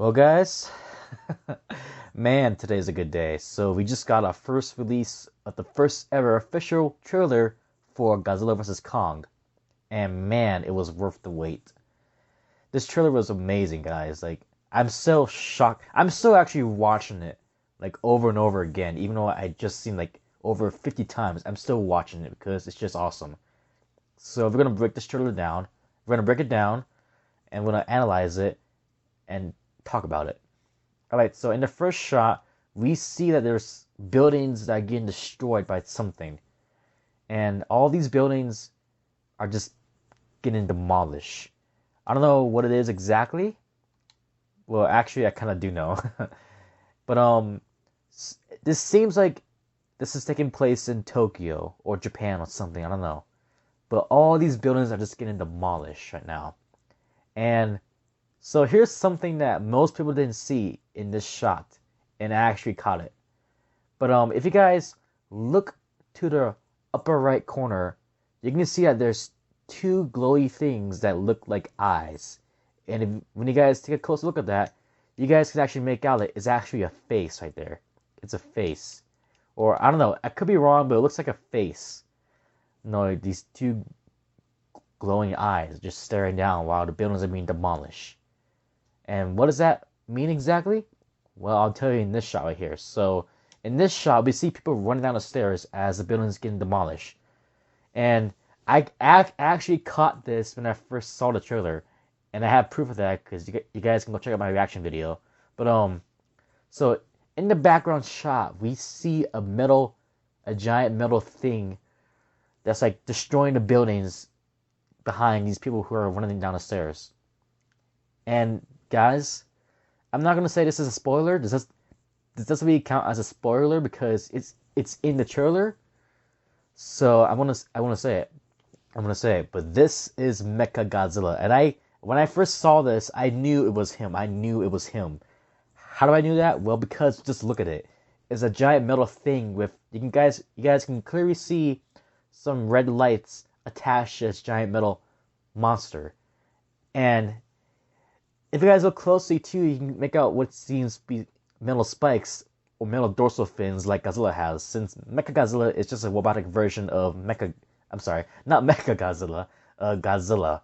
Well, guys, man, today's a good day. So we just got our first release of the first ever official trailer for Godzilla vs. Kong. And man, it was worth the wait. This trailer was amazing, guys. Like, I'm so shocked. I'm still actually watching it, like, over and over again. Even though I just seen, like, over 50 times, I'm still watching it because it's just awesome. So we're going to break this trailer down. We're going to break it down, and we're going to analyze it and talk about it. Alright, so in the first shot, we see that there's buildings that are getting destroyed by something. And all these buildings are just getting demolished. I don't know what it is exactly. Well, actually, I kind of do know. But this seems like this is taking place in Tokyo or Japan or something. I don't know. But all these buildings are just getting demolished right now. And so here's something that most people didn't see in this shot, and I actually caught it. But if you guys look to the upper right corner, you can see that there's two glowy things that look like eyes. And when you guys take a close look at that, you guys can actually make out it's actually a face right there. It's a face. Or, I don't know, I could be wrong, but it looks like a face. No, these two glowing eyes just staring down while the buildings are being demolished. And what does that mean exactly? Well, I'll tell you in this shot right here. So, in this shot, we see people running down the stairs as the building's getting demolished. And I actually caught this when I first saw the trailer. And I have proof of that because you guys can go check out my reaction video. But, so in the background shot, we see a giant metal thing that's like destroying the buildings behind these people who are running down the stairs. And guys, I'm not gonna say this is a spoiler. This doesn't really count as a spoiler because it's in the trailer. So I wanna say it. I'm gonna say it. But this is Mecha Godzilla, and when I first saw this, I knew it was him. I knew it was him. How do I know that? Well, because just look at it. It's a giant metal thing with you guys can clearly see some red lights attached to this giant metal monster. And if you guys look closely too, you can make out what seems to be metal spikes or metal dorsal fins like Godzilla has, since Mechagodzilla is just a robotic version of not Mechagodzilla, Godzilla.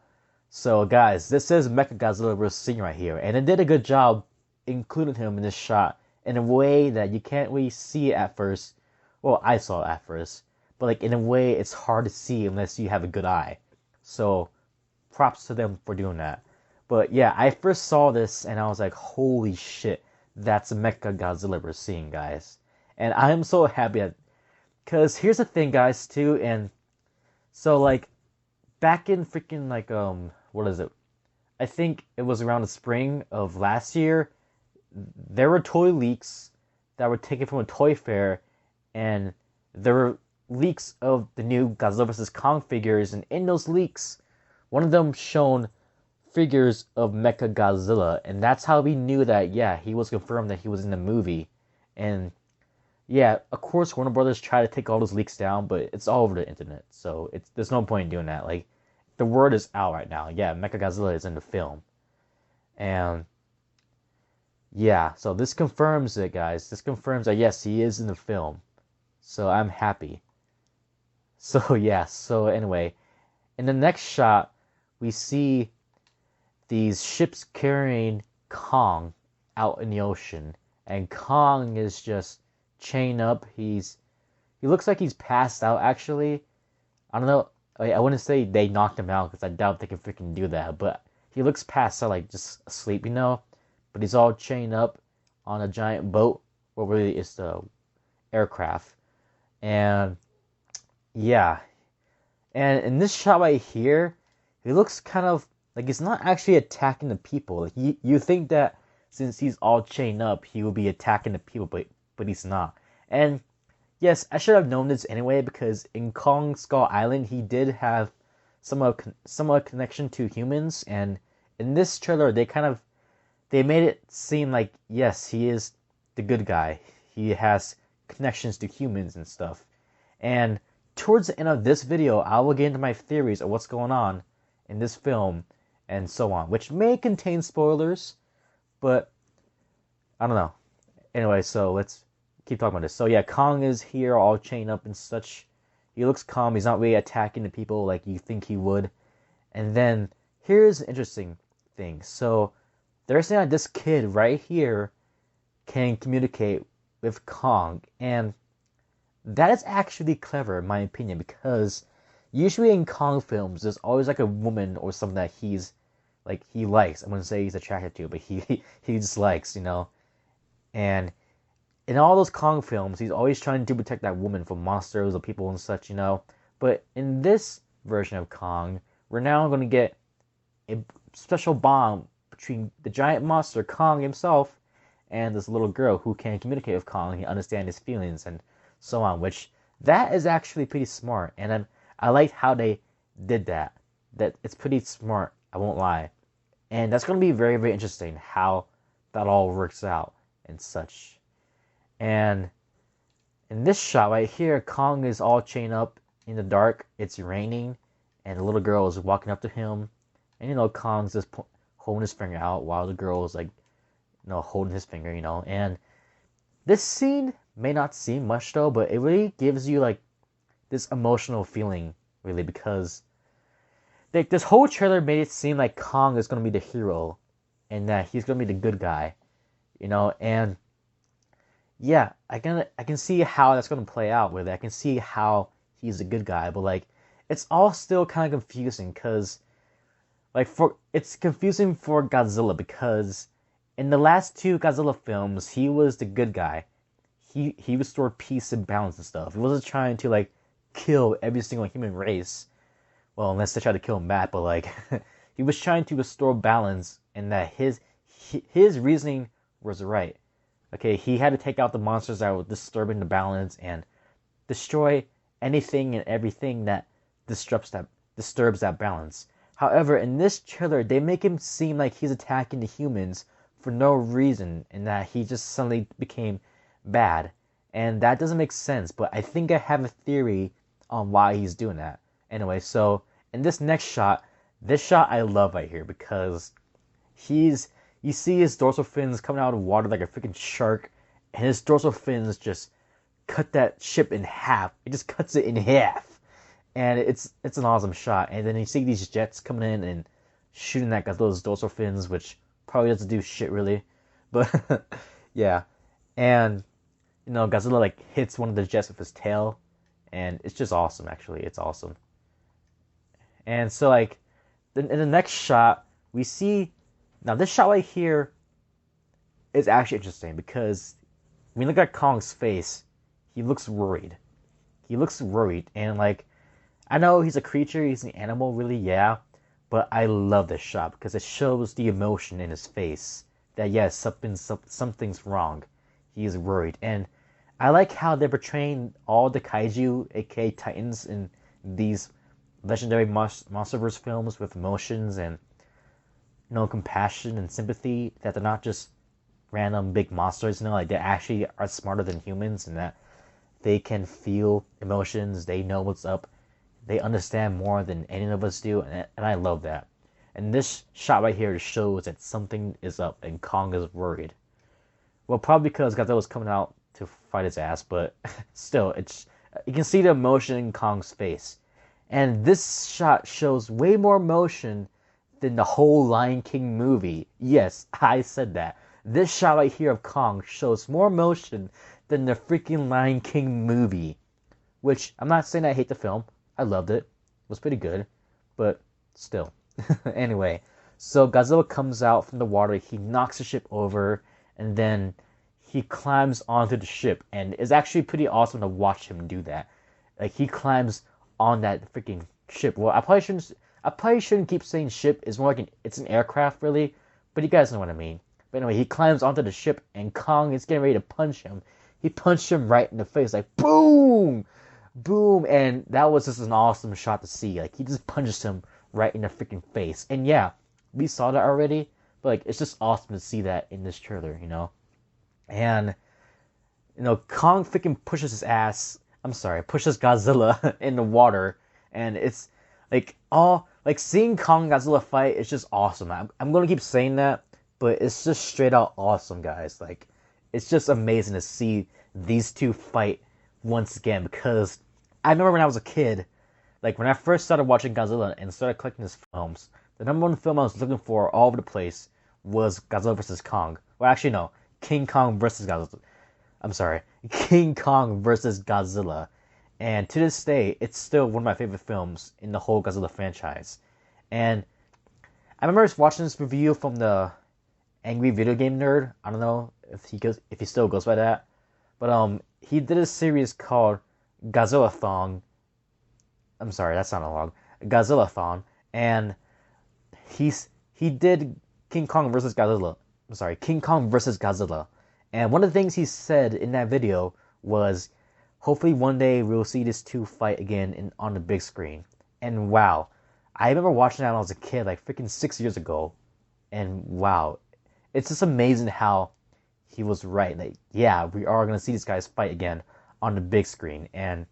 So guys, this is Mechagodzilla we're seeing right here, and it did a good job including him in this shot in a way that you can't really see it at first. Well, I saw it at first, but like in a way it's hard to see unless you have a good eye. So props to them for doing that. But yeah, I first saw this and I was like, holy shit, that's Mecha Godzilla we're seeing, guys. And I am so happy because here's the thing, guys, too. And so like back in freaking like what is it? I think it was around the spring of last year. There were toy leaks that were taken from a toy fair, and there were leaks of the new Godzilla vs. Kong figures, and in those leaks, one of them shown figures of Mecha Godzilla, and that's how we knew that, yeah, he was confirmed that he was in the movie. And yeah, of course Warner Brothers tried to take all those leaks down, but it's all over the internet, so there's no point in doing that. Like, the word is out right now. Yeah, Mecha Godzilla is in the film. And yeah, so this confirms it, guys. This confirms that yes, he is in the film. So I'm happy. So yeah, so anyway, in the next shot, we see these ships carrying Kong out in the ocean, and Kong is just chained up. He looks like he's passed out, actually. I don't know. I wouldn't say they knocked him out because I doubt they can freaking do that, but he looks passed out, like just asleep, you know. But he's all chained up on a giant boat, or really it's the aircraft. And yeah, and in this shot right here, he looks kind of like he's not actually attacking the people. Like you think that since he's all chained up, he will be attacking the people, but he's not. And yes, I should have known this anyway, because in Kong Skull Island, he did have somewhat connection to humans, and in this trailer, they made it seem like, yes, he is the good guy. He has connections to humans and stuff. And towards the end of this video, I will get into my theories of what's going on in this film and so on, which may contain spoilers, but I don't know. Anyway, so let's keep talking about this. So yeah, Kong is here all chained up and such. He looks calm. He's not really attacking the people like you think he would. And then here's an interesting thing. So they're saying that this kid right here can communicate with Kong, and that is actually clever in my opinion because usually in Kong films there's always like a woman or something that he likes. I wouldn't say he's attracted to, but he just likes, And in all those Kong films, he's always trying to protect that woman from monsters or people and such. But in this version of Kong, we're now going to get a special bond between the giant monster Kong himself and this little girl who can communicate with Kong and understand his feelings and so on. Which that is actually pretty smart, and I like how they did that. That it's pretty smart. I won't lie, and that's going to be very very interesting how that all works out and such. And in this shot right here, Kong is all chained up in the dark. It's raining, and the little girl is walking up to him. And, Kong's just holding his finger out while the girl is, holding his finger, And this scene may not seem much, though, but it really gives you, this emotional feeling, really, because this whole trailer made it seem like Kong is going to be the hero and that he's going to be the good guy, And yeah, I can see how that's gonna play out with it. I can see how he's a good guy, but it's all still kind of confusing because it's confusing for Godzilla because in the last two Godzilla films he was the good guy. He restored peace and balance and stuff. He wasn't trying to kill every single human race. Well, unless they tried to kill him back, but he was trying to restore balance and that his reasoning was right. Okay, he had to take out the monsters that were disturbing the balance and destroy anything and everything that disturbs that balance. However, in this trailer, they make him seem like he's attacking the humans for no reason and that he just suddenly became bad. And that doesn't make sense, but I think I have a theory on why he's doing that. Anyway, so in this shot I love right here because you see his dorsal fins coming out of water like a freaking shark, and his dorsal fins just cut that ship in half. It just cuts it in half, and it's an awesome shot. And then you see these jets coming in and shooting at those dorsal fins, which probably doesn't do shit really, but yeah. And Godzilla hits one of the jets with his tail, and it's just awesome. Actually, it's awesome. And so in the next shot we see. Now, this shot right here is actually interesting because when you look at Kong's face, he looks worried. He looks worried, and I know he's a creature, he's an animal, really, yeah, but I love this shot because it shows the emotion in his face that yes, something's wrong. He is worried, and I like how they're portraying all the kaiju, aka Titans, in these legendary MonsterVerse films with emotions and compassion and sympathy, that they're not just random big monsters, they actually are smarter than humans and that they can feel emotions, they know what's up, they understand more than any of us do, and I love that. And this shot right here shows that something is up and Kong is worried. Well, probably because Godzilla's coming out to fight his ass, but still, you can see the emotion in Kong's face. And this shot shows way more emotion than the whole Lion King movie. Yes, I said that. This shot right here of Kong shows more emotion than the freaking Lion King movie. Which, I'm not saying I hate the film. I loved it. It was pretty good. But, still. Anyway, so Godzilla comes out from the water. He knocks the ship over. And then he climbs onto the ship. And it's actually pretty awesome to watch him do that. He climbs on that freaking ship. Well, I probably shouldn't keep saying ship. It's more it's an aircraft, really. But you guys know what I mean. But anyway, he climbs onto the ship, and Kong is getting ready to punch him. He punched him right in the face, boom! Boom! And that was just an awesome shot to see. He just punched him right in the freaking face. And yeah, we saw that already. But, it's just awesome to see that in this trailer, And, Kong freaking pushes pushes Godzilla in the water. And it's, seeing Kong and Godzilla fight is just awesome. I'm going to keep saying that but it's just straight out awesome, guys. Like, it's just amazing to see these two fight once again, because I remember when I was a kid, like when I first started watching Godzilla and started collecting his films, the number one film I was looking for all over the place was Godzilla vs. Kong. Well, actually, no, King Kong versus Godzilla. I'm sorry, King Kong versus Godzilla. And to this day, it's still one of my favorite films in the whole Godzilla franchise. And I remember watching this review from the Angry Video Game Nerd. I don't know if he still goes by that, but he did a series called Godzilla-thon. I'm sorry, that's not long. Godzilla-thon, and he did King Kong versus Godzilla. I'm sorry, King Kong versus Godzilla. And one of the things he said in that video was, hopefully one day we'll see these two fight again on the big screen. And wow, I remember watching that when I was a kid, like freaking 6 years ago. And wow, it's just amazing how he was right. Like, yeah, we are going to see these guys fight again on the big screen. And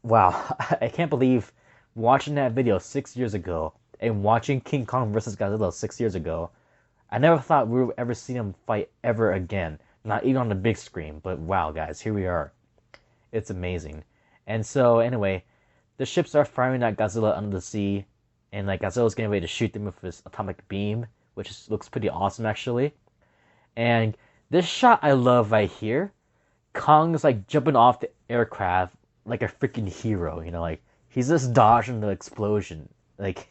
wow, I can't believe watching that video 6 years ago and watching King Kong versus Godzilla 6 years ago. I never thought we would ever see them fight ever again. Not even on the big screen. But wow, guys, here we are. It's amazing. And so, anyway, the ships are firing at Godzilla under the sea. And like Godzilla's getting ready to shoot them with his atomic beam, which looks pretty awesome, actually. And this shot I love right here. Kong's like jumping off the aircraft like a freaking hero, you know, like he's just dodging the explosion. Like,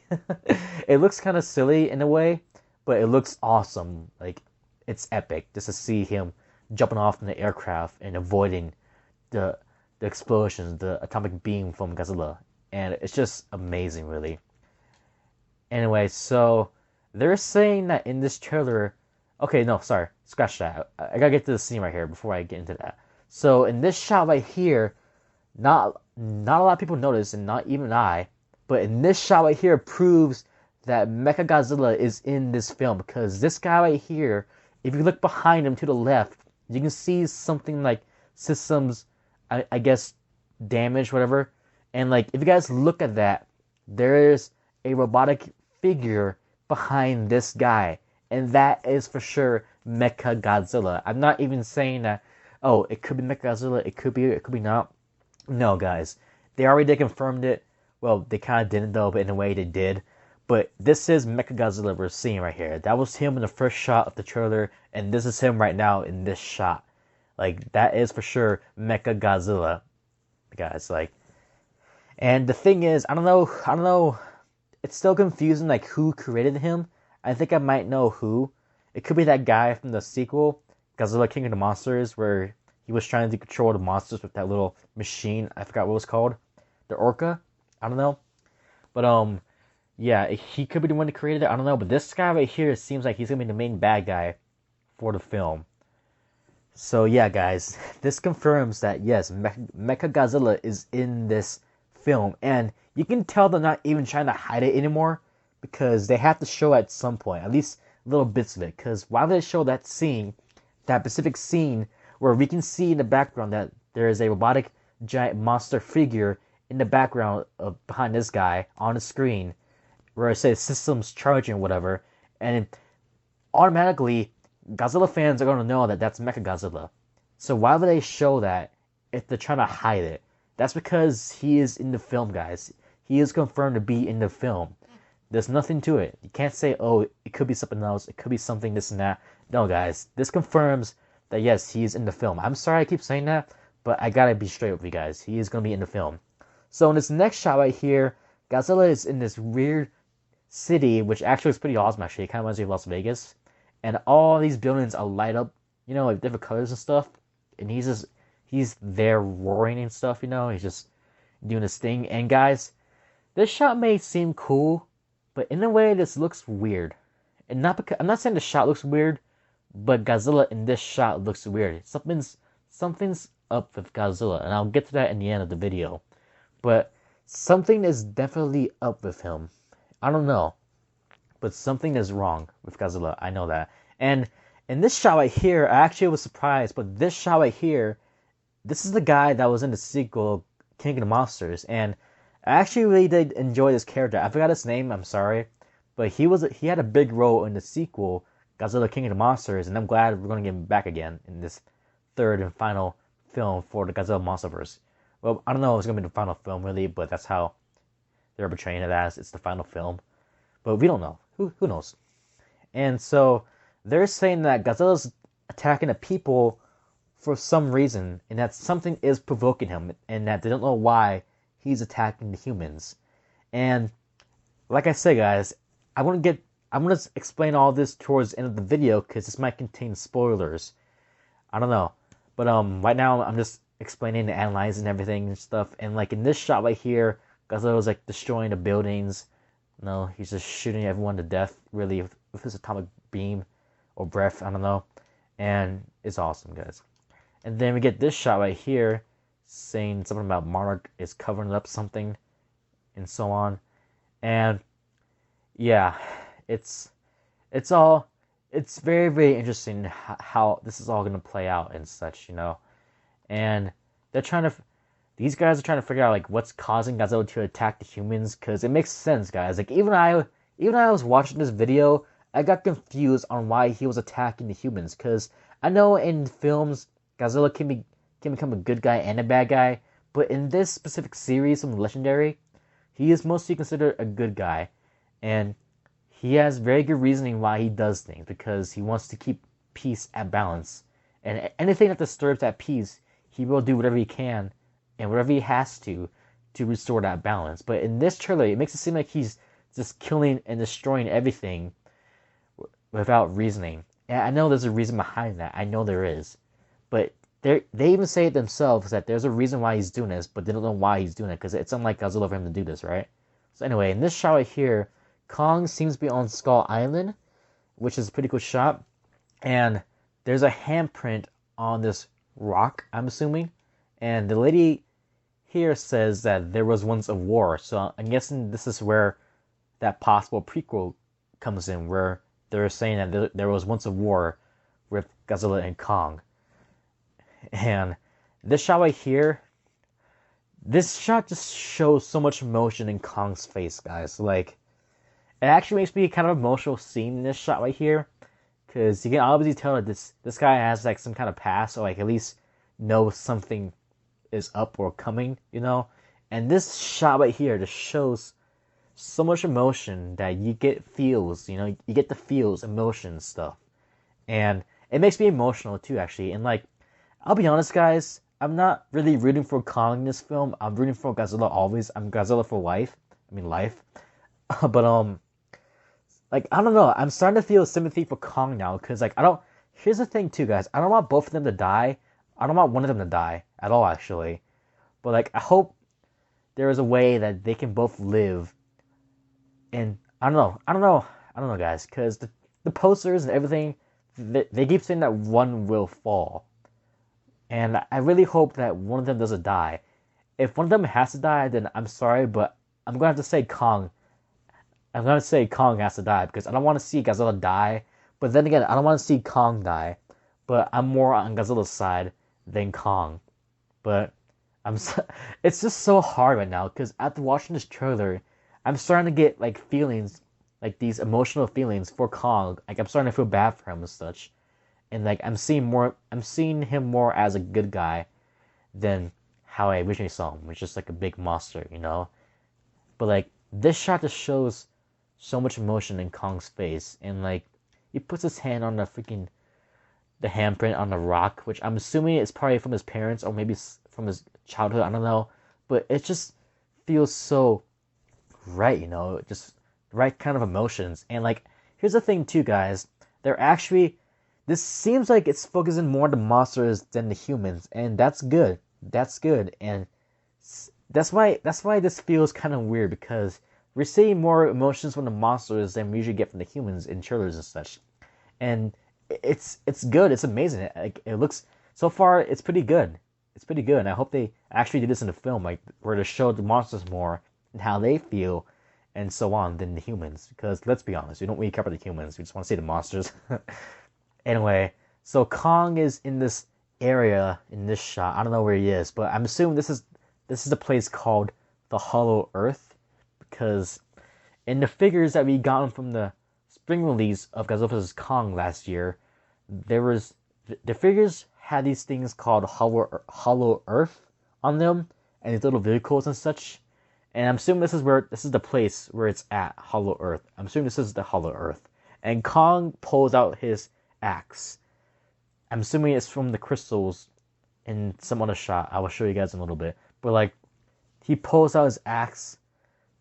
it looks kind of silly in a way, but it looks awesome. Like, it's epic just to see him jumping off in the aircraft and avoiding the explosions, the atomic beam from Godzilla. And it's just amazing, really. Anyway, so they're saying that in this trailer... Okay, no, sorry. Scratch that. I gotta get to the scene right here before I get into that. So, in this shot right here, not a lot of people notice, and not even I, but in this shot right here proves that Mechagodzilla is in this film, because this guy right here, if you look behind him to the left, you can see something like systems, I guess, damage, whatever. And like, if you guys look at that, there's a robotic figure behind this guy, and that is for sure Mechagodzilla. I'm not even saying that, oh, it could be Mechagodzilla, it could be not. No, guys, they already confirmed it. Well, they kind of didn't though, but in a way they did. But this is Mechagodzilla we're seeing right here. That was him in the first shot of the trailer, and this is him right now in this shot. Like, that is for sure Mechagodzilla, guys. Like, and the thing is, I don't know. It's still confusing, like, who created him. I think I might know who. It could be that guy from the sequel, Godzilla King of the Monsters, where he was trying to control the monsters with that little machine. I forgot what it was called. The Orca? I don't know. But, yeah, he could be the one that created it. I don't know. But this guy right here seems like he's going to be the main bad guy for the film. So, yeah, guys. This confirms that, yes, Mechagodzilla is in this film. And you can tell they're not even trying to hide it anymore, because they have to show at some point, at least little bits of it. Because why would they show that scene, that specific scene, where we can see in the background that there is a robotic giant monster figure in the background of behind this guy on the screen, where it says systems charging, whatever, and automatically Godzilla fans are going to know that that's Mechagodzilla. So why would they show that if they're trying to hide it? That's because he is in the film, guys. He is confirmed to be in the film. There's nothing to it. You can't say, oh, it could be something else. It could be something, this and that. No, guys. This confirms that, yes, he is in the film. I'm sorry I keep saying that, but I gotta be straight with you guys. He is gonna be in the film. So in this next shot right here, Godzilla is in this weird city, which actually is pretty awesome, actually. It kind of reminds me of Las Vegas. And all these buildings are light up, you know, like different colors and stuff. And he's there roaring and stuff, you know. He's just doing his thing. And guys, this shot may seem cool, but in a way, this looks weird. And not because I'm not saying the shot looks weird, but Godzilla in this shot looks weird. Something's up with Godzilla, and I'll get to that in the end of the video. But something is definitely up with him. I don't know, but something is wrong with Godzilla. I know that. And in this shot right here, I actually was surprised. But this shot right here, this is the guy that was in the sequel, King of the Monsters, and I actually really did enjoy this character. I forgot his name. I'm sorry. but he had a big role in the sequel, Godzilla King of the Monsters, and I'm glad we're gonna get him back again in this third and final film for the Godzilla Monsterverse. Well, I don't know if it's gonna be the final film really, but that's how they're portraying it as. It's the final film, but we don't know. Who knows? And so they're saying that Godzilla's attacking the people for some reason, and that something is provoking him, and that they don't know why he's attacking the humans. And like I said, guys, I'm gonna explain all this towards the end of the video because this might contain spoilers. I don't know, but right now I'm just explaining and analyzing everything and stuff. And like in this shot right here, Godzilla's like destroying the buildings. No, he's just shooting everyone to death, really, with his atomic beam or breath. I don't know, and it's awesome, guys. And then we get this shot right here, saying something about Monarch is covering up something, and so on. And yeah, it's very, very interesting how this is all gonna play out and such, you know. And these guys are trying to figure out like what's causing Godzilla to attack the humans, because it makes sense, guys. Like even I was watching this video, I got confused on why he was attacking the humans, because I know in films Godzilla can become a good guy and a bad guy, but in this specific series from Legendary, he is mostly considered a good guy, and he has very good reasoning why he does things, because he wants to keep peace at balance, and anything that disturbs that peace, he will do whatever he can and whatever he has to restore that balance. But in this trailer, it makes it seem like he's just killing and destroying everything without reasoning. And I know there's a reason behind that. I know there is. But they even say it themselves that there's a reason why he's doing this, but they don't know why he's doing it, because it's unlike Godzilla for him to do this, right? So anyway, in this shot right here, Kong seems to be on Skull Island, which is a pretty cool shot. And there's a handprint on this rock, I'm assuming. And the lady here says that there was once a war. So I'm guessing this is where that possible prequel comes in, where they're saying that there was once a war with Godzilla and Kong. And this shot right here, this shot just shows so much emotion in Kong's face, guys. Like, it actually makes me kind of emotional seeing this shot right here, because you can obviously tell that this guy has like some kind of past, or like at least knows something is up or coming, you know. And this shot right here just shows so much emotion that you get feels, you know, you get the feels, emotion stuff, and it makes me emotional too, actually. And like, I'll be honest, guys, I'm not really rooting for Kong in this film. I'm rooting for Godzilla always. I'm Godzilla for life. I mean life. But like, I don't know. I'm starting to feel sympathy for Kong now, because like here's the thing too, guys. I don't want both of them to die. I don't want one of them to die at all, actually. But like, I hope there is a way that they can both live. And I don't know, guys, because the posters and everything, they keep saying that one will fall. And I really hope that one of them doesn't die. If one of them has to die, then I'm sorry, but I'm going to have to say Kong. I'm going to say Kong has to die, because I don't want to see Godzilla die. But then again, I don't want to see Kong die. But I'm more on Godzilla's side than Kong. But it's just so hard right now, because after watching this trailer, I'm starting to get like feelings, like these emotional feelings for Kong. Like, I'm starting to feel bad for him and such. And like, I'm seeing him more as a good guy than how I originally saw him, which is just like a big monster, you know. But like, this shot just shows so much emotion in Kong's face, and like, he puts his hand on the handprint on the rock, which I'm assuming is probably from his parents or maybe from his childhood. I don't know, but it just feels so right, you know, just the right kind of emotions. And like, here's the thing too, guys. This seems like it's focusing more on the monsters than the humans, and that's good. That's good, and that's why this feels kind of weird, because we're seeing more emotions from the monsters than we usually get from the humans in trailers and such. And it's good. It's amazing. It looks, so far it's pretty good. It's pretty good. And I hope they actually do this in the film, like where to show the monsters more and how they feel and so on than the humans. Because let's be honest, we don't really care about the humans. We just want to see the monsters. Anyway, so Kong is in this area in this shot. I don't know where he is, but I'm assuming this is a place called the Hollow Earth, because In the figures that we got from the spring release of Godzilla vs. Kong last year, there was the figures had these things called Hollow Earth on them, and these little vehicles and such. And I'm assuming this is the place where it's at, Hollow Earth. I'm assuming this is the Hollow Earth. And Kong pulls out his axe. I'm assuming it's from the crystals in some other shot. I will show you guys in a little bit. But like, he pulls out his axe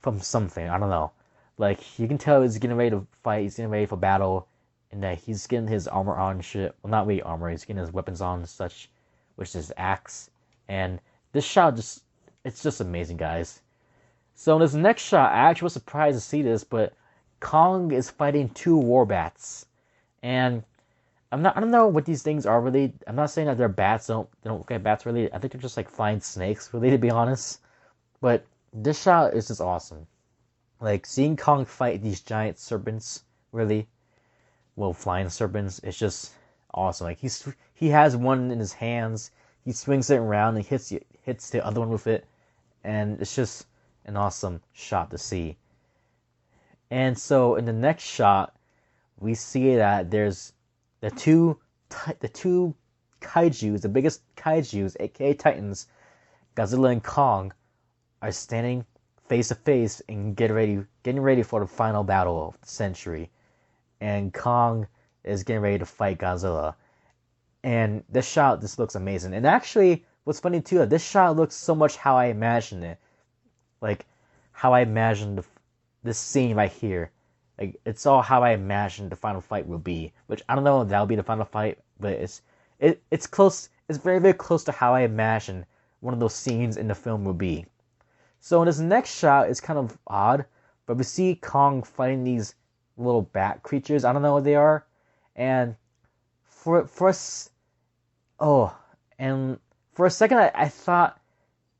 from something. I don't know. Like, you can tell he's getting ready to fight. He's getting ready for battle. And that he's getting his armor on and shit. Well, not really armor. He's getting his weapons on and such. Which is axe. And this shot it's just amazing, guys. So in this next shot, I actually was surprised to see this, but Kong is fighting two warbats. And I don't know what these things are really. I'm not saying that they're bats. They don't look like bats really. I think they're just like flying snakes really, to be honest. But this shot is just awesome. Like, seeing Kong fight these giant serpents, really, well, flying serpents, it's just awesome. Like, he has one in his hands. He swings it around and hits the other one with it, and it's just an awesome shot to see. And so in the next shot, we see that there's the two kaijus, the biggest kaijus, aka Titans, Godzilla and Kong, are standing face to face and getting ready for the final battle of the century. And Kong is getting ready to fight Godzilla. And this shot just looks amazing. And actually, what's funny too, this shot looks so much how I imagined it. Like, how I imagined this scene right here. Like, it's all how I imagined the final fight will be. Which, I don't know if that'll be the final fight, but it's close. It's very, very close to how I imagined one of those scenes in the film will be. So in this next shot, it's kind of odd, but we see Kong fighting these little bat creatures. I don't know what they are. And for us, and for a second, I thought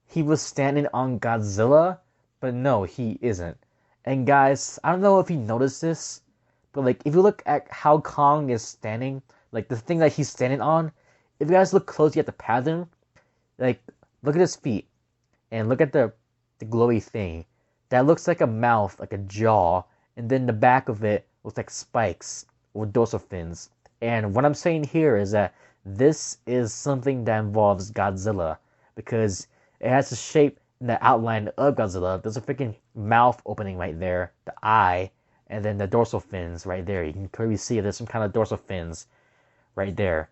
he was standing on Godzilla, but no, he isn't. And guys, I don't know if you noticed this, but like, if you look at how Kong is standing, like the thing that he's standing on, if you guys look closely at the pattern, like, look at his feet, and look at the glowy thing. That looks like a mouth, like a jaw, and then the back of it looks like spikes or dorsal fins. And what I'm saying here is that this is something that involves Godzilla, because it has the shape and the outline of Godzilla. There's a freaking mouth opening right there, the eye, and then the dorsal fins right there. You can clearly see there's some kind of dorsal fins right there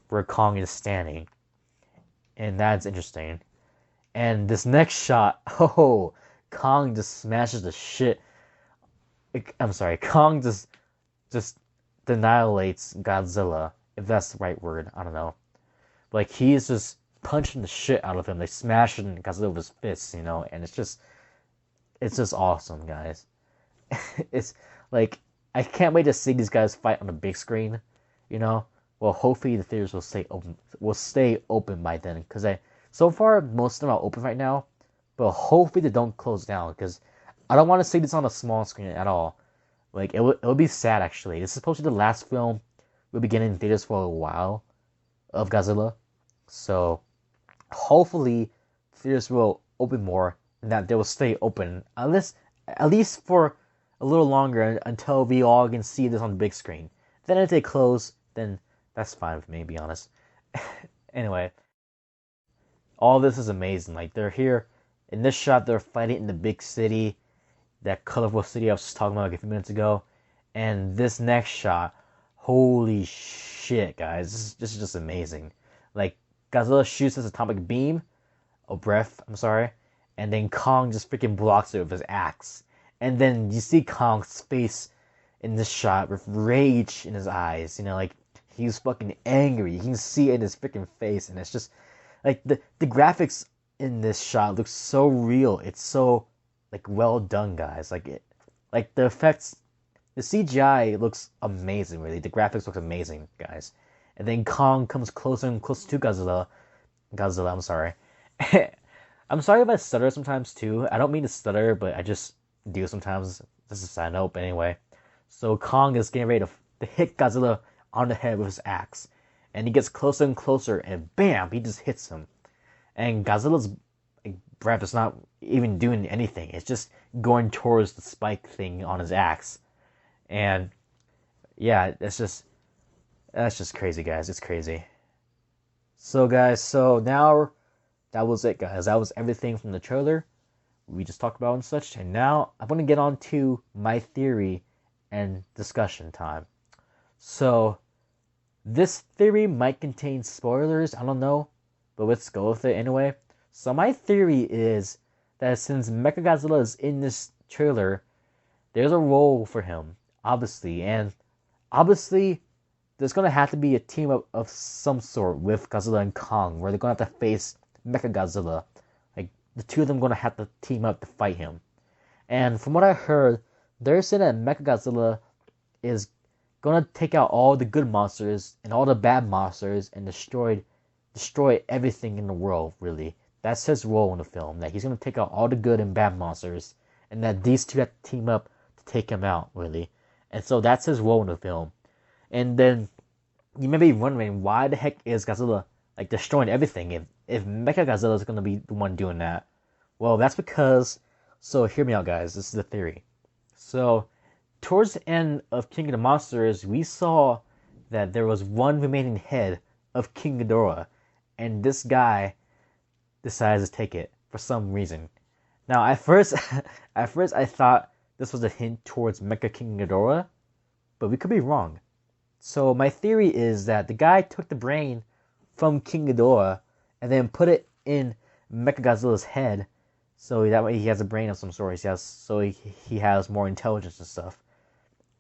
where Kong is standing. And that's interesting. And this next shot, Kong just smashes the shit. I'm sorry, Kong just annihilates Godzilla, if that's the right word. I don't know. Like, he's just punching the shit out of him, like smashing Godzilla with his fists, and it's just awesome, guys. It's like, I can't wait to see these guys fight on the big screen, Well, hopefully the theaters will stay open by then, because so far most of them are open right now, but hopefully they don't close down, because I don't want to see this on a small screen at all. Like, it would be sad, actually. This is supposed to be the last film we'll be getting in theaters for a while of Godzilla. So, hopefully, theaters will open more, and that they will stay open, at least for a little longer, until we all can see this on the big screen. Then if they close, then that's fine with me, to be honest. Anyway, all this is amazing. Like, they're here, in this shot, they're fighting in the big city, that colorful city I was just talking about like a few minutes ago. And this next shot, holy shit, guys, this is just amazing. Like, Godzilla shoots his atomic beam, I'm sorry, and then Kong just freaking blocks it with his axe. And then you see Kong's face in this shot with rage in his eyes, like, he's fucking angry. You can see it in his freaking face, and it's just, like, the graphics in this shot look so real. It's so, like, well done, guys. Like the effects, the CGI looks amazing, really. The graphics look amazing, guys. And then Kong comes closer and closer to Godzilla, I'm sorry. I'm sorry if I stutter sometimes, too. I don't mean to stutter, but I just do sometimes. This is a side note, but anyway. So Kong is getting ready to hit Godzilla on the head with his axe. And he gets closer and closer, and bam, he just hits him. And Godzilla's like, breath is not even doing anything. It's just going towards the spike thing on his axe. And yeah, that's just crazy, guys. It's crazy. So guys, so now that was it, guys. That was everything from the trailer we just talked about and such. And now I'm gonna get on to my theory and discussion time. So this theory might contain spoilers, I don't know, but let's go with it anyway. So my theory is that since Mechagodzilla is in this trailer, there's a role for him, obviously, and obviously there's gonna have to be a team up of some sort with Godzilla and Kong, where they're gonna have to face Mechagodzilla. Like the two of them gonna have to team up to fight him. And from what I heard, they're saying that Mechagodzilla is gonna take out all the good monsters and all the bad monsters and destroy everything in the world, really. That's his role in the film, that he's gonna take out all the good and bad monsters, and that these two have to team up to take him out, really. And so that's his role in the film. And then you may be wondering, why the heck is Godzilla like destroying everything if Mechagodzilla is gonna be the one doing that? Well, that's because, so hear me out, guys. This is the theory. So towards the end of King of the Monsters, we saw that there was one remaining head of King Ghidorah, and this guy decides to take it for some reason. Now, at first I thought this was a hint towards Mecha King Ghidorah, but we could be wrong. So my theory is that the guy took the brain from King Ghidorah and then put it in Mechagodzilla's head, so that way he has a brain of some sort. He has more intelligence and stuff.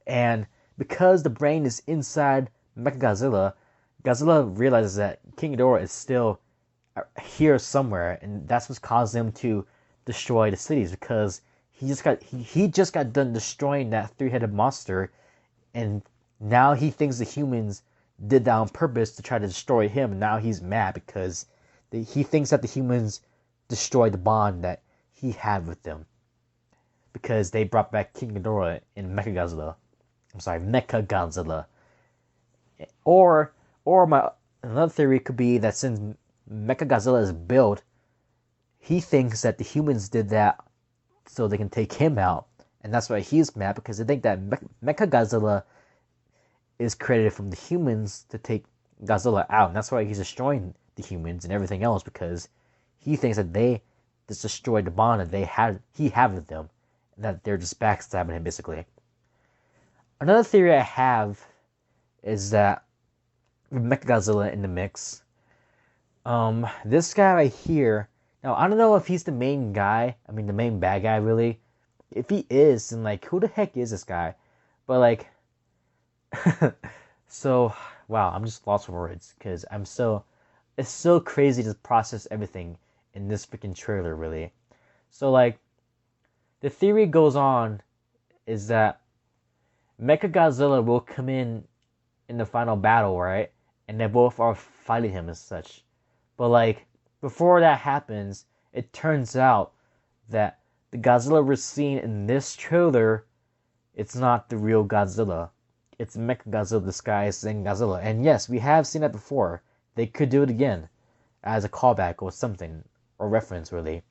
And because the brain is inside Mechagodzilla, Godzilla realizes that King Ghidorah is still here somewhere, and that's what's caused him to destroy the cities, because he just got done destroying that three-headed monster, and now he thinks the humans did that on purpose to try to destroy him. And now he's mad because he thinks that the humans destroyed the bond that he had with them, because they brought back King Ghidorah in Mechagodzilla. I'm sorry, Mechagodzilla. Or another theory could be that since Mechagodzilla is built, he thinks that the humans did that so they can take him out, and that's why he's mad, because they think that Mechagodzilla is created from the humans to take Godzilla out, and that's why he's destroying the humans and everything else, because he thinks that they just destroyed the bond that he had with them, and that they're just backstabbing him, basically. Another theory I have is that with Mechagodzilla in the mix, this guy right here, now I don't know if he's the main guy, the main bad guy, really. If he is, then like, who the heck is this guy? But like, so, wow, I'm just lost for words, because it's so crazy to process everything in this freaking trailer, really. So like, the theory goes on is that Mechagodzilla will come in the final battle, right? And they both are fighting him and such. But like, before that happens, it turns out that the Godzilla we're seeing in this trailer, it's not the real Godzilla. It's Mechagodzilla disguised as Godzilla. And yes, we have seen that before. They could do it again as a callback or something, or reference, really.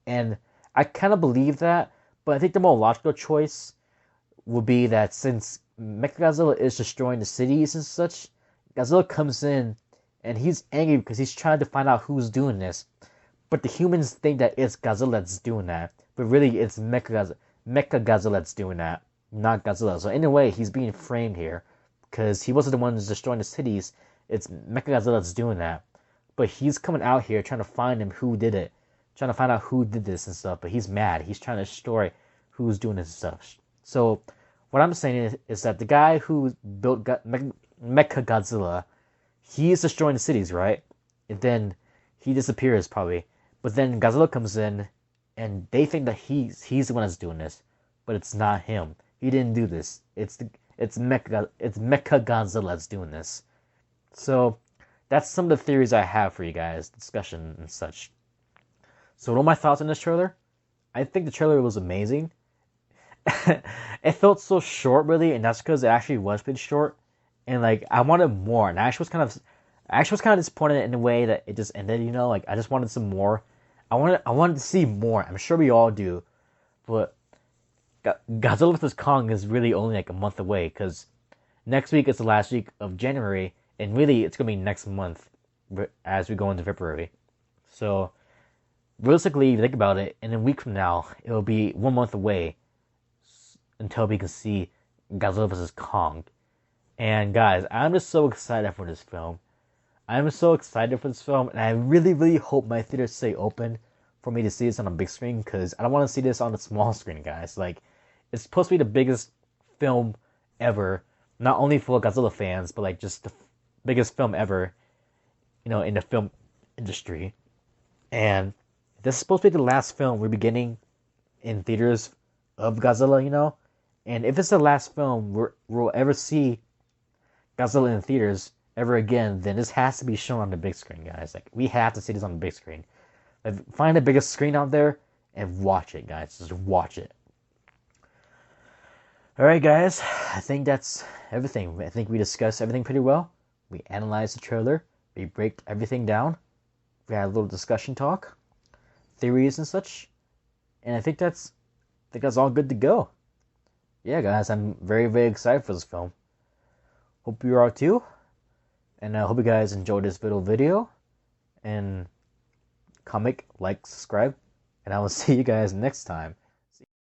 And I kind of believe that, but I think the more logical choice would be that since Mechagodzilla is destroying the cities and such, Godzilla comes in and he's angry because he's trying to find out who's doing this. But the humans think that it's Godzilla that's doing that, but really it's Mechagodzilla that's doing that, not Godzilla. So in a way, he's being framed here, because he wasn't the one who's destroying the cities. It's Mechagodzilla that's doing that. But he's coming out here trying to find him who did it, trying to find out who did this and stuff. But he's mad. He's trying to destroy who's doing this and stuff. So what I'm saying is that the guy who built Mechagodzilla, he is destroying the cities, right? And then he disappears probably. But then Godzilla comes in, and they think that he's the one that's doing this, but it's not him. He didn't do this. It's Mechagodzilla that's doing this. So that's some of the theories I have for you guys, discussion and such. So what are my thoughts on this trailer? I think the trailer was amazing. It felt so short, really, and that's because it actually was pretty short. And like, I wanted more, and I actually was kind of disappointed in the way that it just ended. Like, I just wanted some more. I wanted to see more. I'm sure we all do, but Godzilla vs Kong is really only like a month away because next week is the last week of January, and really it's gonna be next month as we go into February. So realistically, if you think about it, in a week from now, it'll be 1 month away until we can see Godzilla vs Kong. And guys, I'm just so excited for this film. I'm so excited for this film, and I really, really hope my theaters stay open for me to see this on a big screen because I don't want to see this on the small screen, guys. Like, it's supposed to be the biggest film ever, not only for Godzilla fans, but like just the biggest film ever, in the film industry. And this is supposed to be the last film we're beginning in theaters of Godzilla. And if it's the last film we'll ever see Godzilla in theaters ever again, then this has to be shown on the big screen, guys. Like, we have to see this on the big screen. Like, find the biggest screen out there and watch it, guys. Just watch it. Alright, guys. I think that's everything. I think we discussed everything pretty well. We analyzed the trailer. We break everything down. We had a little discussion talk, theories and such. And I think that's all good to go. Yeah, guys, I'm very, very excited for this film. Hope you are too. And I hope you guys enjoyed this little video. And comment, like, subscribe. And I will see you guys next time.